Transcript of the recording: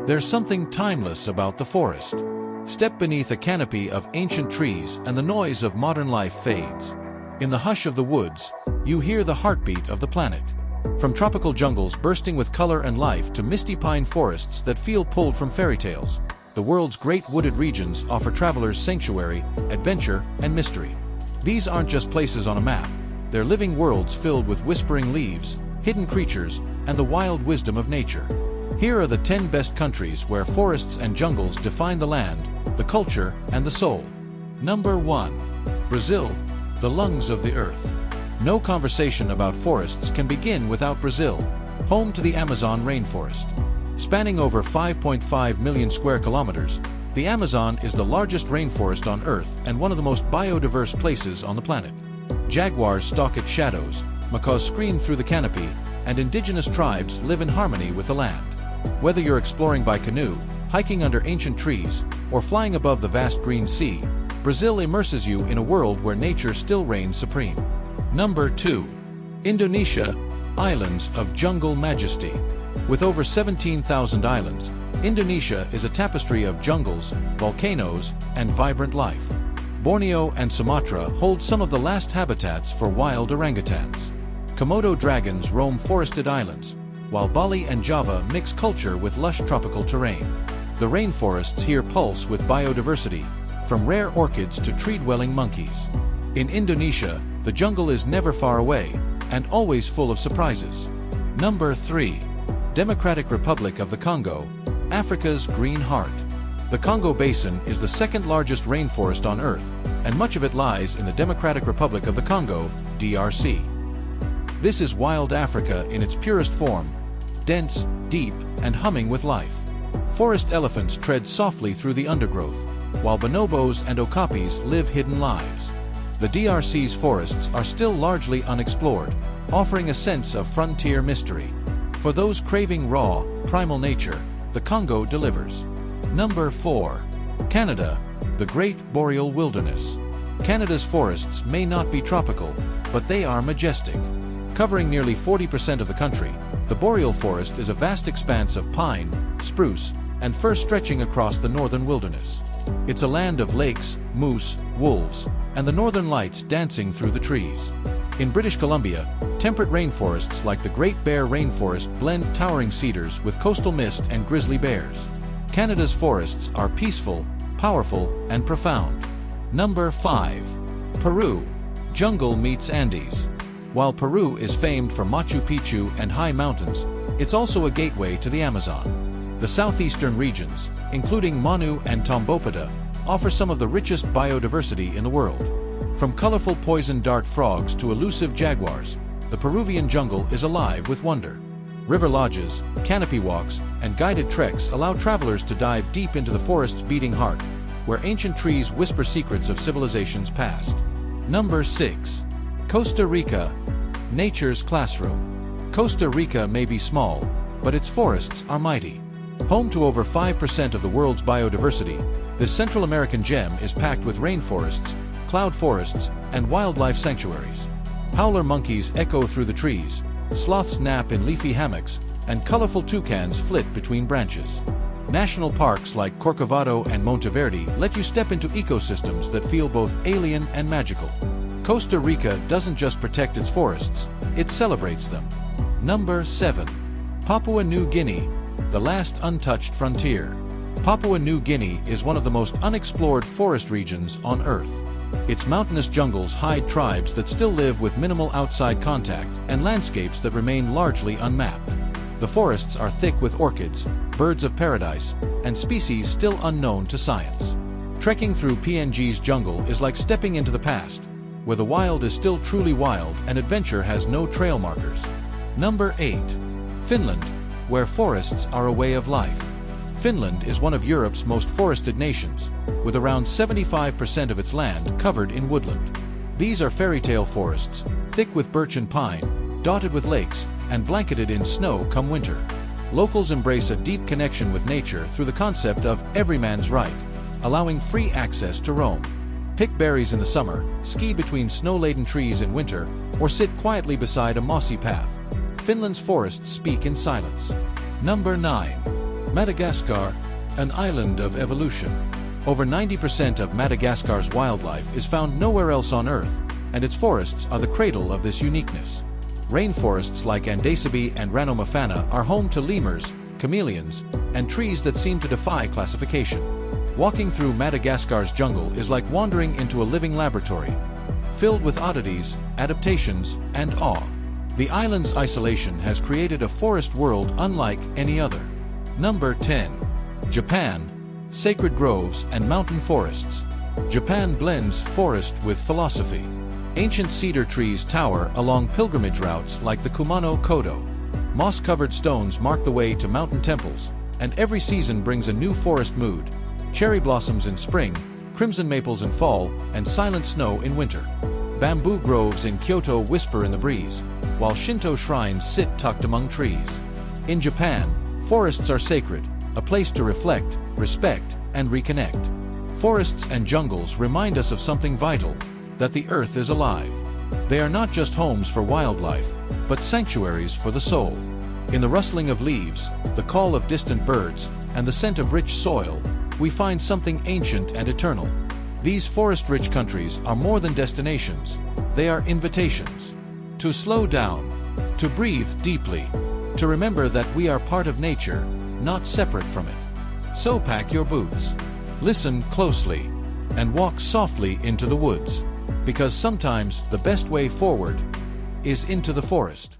There's something timeless about the forest. Step beneath a canopy of ancient trees and the noise of modern life fades. In the hush of the woods, you hear the heartbeat of the planet. From tropical jungles bursting with color and life to misty pine forests that feel pulled from fairy tales, the world's great wooded regions offer travelers sanctuary, adventure, and mystery. These aren't just places on a map. They're living worlds filled with whispering leaves, hidden creatures, and the wild wisdom of nature. Here are the 10 best countries where forests and jungles define the land, the culture, and the soul. Number 1. Brazil, the lungs of the earth. No conversation about forests can begin without Brazil, home to the Amazon rainforest. Spanning over 5.5 million square kilometers, the Amazon is the largest rainforest on Earth and one of the most biodiverse places on the planet. Jaguars stalk its shadows, macaws scream through the canopy, and indigenous tribes live in harmony with the land. Whether you're exploring by canoe, hiking under ancient trees, or flying above the vast green sea, Brazil immerses you in a world where nature still reigns supreme. Number 2. Indonesia, islands of jungle majesty. With over 17,000 islands, Indonesia is a tapestry of jungles, volcanoes, and vibrant life. Borneo and Sumatra hold some of the last habitats for wild orangutans. Komodo dragons roam forested islands, while Bali and Java mix culture with lush tropical terrain. The rainforests here pulse with biodiversity, from rare orchids to tree-dwelling monkeys. In Indonesia, the jungle is never far away, and always full of surprises. Number 3. Democratic Republic of the Congo, Africa's green heart. The Congo Basin is the second largest rainforest on Earth, and much of it lies in the Democratic Republic of the Congo, DRC. This is wild Africa in its purest form, dense, deep, and humming with life. Forest elephants tread softly through the undergrowth, while bonobos and okapis live hidden lives. The DRC's forests are still largely unexplored, offering a sense of frontier mystery. For those craving raw, primal nature, the Congo delivers. Number 4. Canada, the Great Boreal Wilderness. Canada's forests may not be tropical, but they are majestic. Covering nearly 40% of the country, the boreal forest is a vast expanse of pine, spruce, and fir stretching across the northern wilderness. It's a land of lakes, moose, wolves, and the northern lights dancing through the trees. In British Columbia, temperate rainforests like the Great Bear Rainforest blend towering cedars with coastal mist and grizzly bears. Canada's forests are peaceful, powerful, and profound. Number 5. Peru, jungle meets Andes. While Peru is famed for Machu Picchu and high mountains, it's also a gateway to the Amazon. The southeastern regions, including Manu and Tombopada, offer some of the richest biodiversity in the world. From colorful poison dart frogs to elusive jaguars, the Peruvian jungle is alive with wonder. River lodges, canopy walks, and guided treks allow travelers to dive deep into the forest's beating heart, where ancient trees whisper secrets of civilizations past. Number 6. Costa Rica, nature's classroom. Costa Rica may be small, but its forests are mighty. Home to over 5% of the world's biodiversity, this Central American gem is packed with rainforests, cloud forests, and wildlife sanctuaries. Howler monkeys echo through the trees, sloths nap in leafy hammocks, and colorful toucans flit between branches. National parks like Corcovado and Monteverde let you step into ecosystems that feel both alien and magical. Costa Rica doesn't just protect its forests, it celebrates them. Number 7. Papua New Guinea, the last untouched frontier. Papua New Guinea is one of the most unexplored forest regions on Earth. Its mountainous jungles hide tribes that still live with minimal outside contact and landscapes that remain largely unmapped. The forests are thick with orchids, birds of paradise, and species still unknown to science. Trekking through PNG's jungle is like stepping into the past, where the wild is still truly wild and adventure has no trail markers. Number 8. Finland, where forests are a way of life. Finland is one of Europe's most forested nations, with around 75% of its land covered in woodland. These are fairy tale forests, thick with birch and pine, dotted with lakes, and blanketed in snow come winter. Locals embrace a deep connection with nature through the concept of everyman's right, allowing free access to roam. Pick berries in the summer, ski between snow-laden trees in winter, or sit quietly beside a mossy path. Finland's forests speak in silence. Number 9. Madagascar, an island of evolution. Over 90% of Madagascar's wildlife is found nowhere else on Earth, and its forests are the cradle of this uniqueness. Rainforests like Andesibi and Ranomafana are home to lemurs, chameleons, and trees that seem to defy classification. Walking through Madagascar's jungle is like wandering into a living laboratory, filled with oddities, adaptations, and awe. The island's isolation has created a forest world unlike any other. Number 10. Japan. Sacred groves and mountain forests. Japan blends forest with philosophy. Ancient cedar trees tower along pilgrimage routes like the Kumano-Kodo. Moss-covered stones mark the way to mountain temples, and every season brings a new forest mood. Cherry blossoms in spring, crimson maples in fall, and silent snow in winter. Bamboo groves in Kyoto whisper in the breeze, while Shinto shrines sit tucked among trees. In Japan, forests are sacred, a place to reflect, respect, and reconnect. Forests and jungles remind us of something vital, that the earth is alive. They are not just homes for wildlife, but sanctuaries for the soul. In the rustling of leaves, the call of distant birds, and the scent of rich soil, we find something ancient and eternal. These forest-rich countries are more than destinations, they are invitations. To slow down, to breathe deeply, to remember that we are part of nature, not separate from it. So pack your boots, listen closely, and walk softly into the woods, because sometimes the best way forward is into the forest.